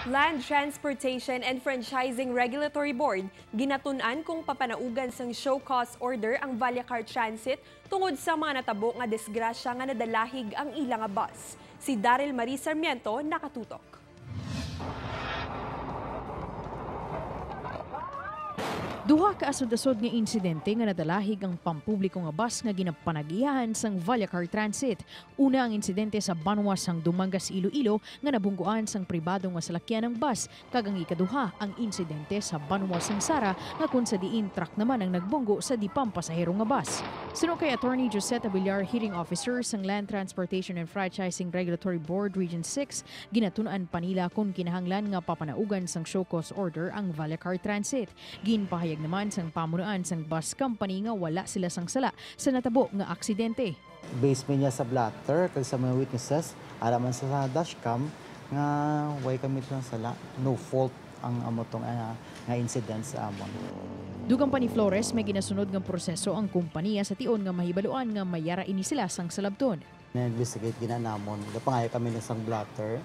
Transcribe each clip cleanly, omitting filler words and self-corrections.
Land Transportation and Franchising Regulatory Board ginatun-an kung papanaugan sang show cause order ang Vallacar Transit tungod sa mga natabo nga disgrasya nga nadalahig ang ilang nga bus. Si Daryl Marie Sarmiento nakatutok. Duha ka asod-asod nga insidente nga nadalahig ang pampubliko nga bus nga ginapanagihan sang Vallacar Transit. Una ang insidente sa Banwas sang Dumangas, Iloilo nga nabungguan sang pribado nga salakyan ng bus. Kagang ikaduha ang insidente sa Banwas sang Sara nga kung sa diin truck naman ang nagbunggo sa di pampasahero nga bus. Suno kay Attorney Josette Villar, Hearing Officer sang Land Transportation and Franchising Regulatory Board Region 6, ginatun-an pa nila kung kinahanglan nga papanaugan sang show cause order ang Vallacar Transit. Ginpahayag naman sang pamunuan sang bus company nga wala sila sang sala sa natabo nga aksidente. Base man niya sa blatter kag sa mga witnesses araman sa dashcam nga way kami sang sala, no fault ang amotong nga incident sa amon. Dugang pa ni Flores may ginasunod nga proseso ang kompanya sa tion nga mahibaluan nga mayara ini sila sang salabton. Nag-investigate ginanamon, gapangay kami ng sang blatter.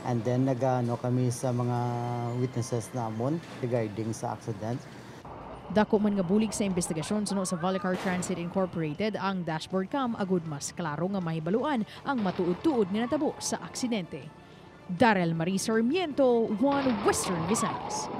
And then nagano kami sa mga witnesses namon regarding sa accident. Dako man nga bulig sa imbestigasyon suno sa Vallacar Transit Incorporated ang dashboard cam agud mas klaro nga mahibaluan ang matuod-tuod nga natabo sa aksidente. Daryl Marie Sarmiento, 1 Western Visayas.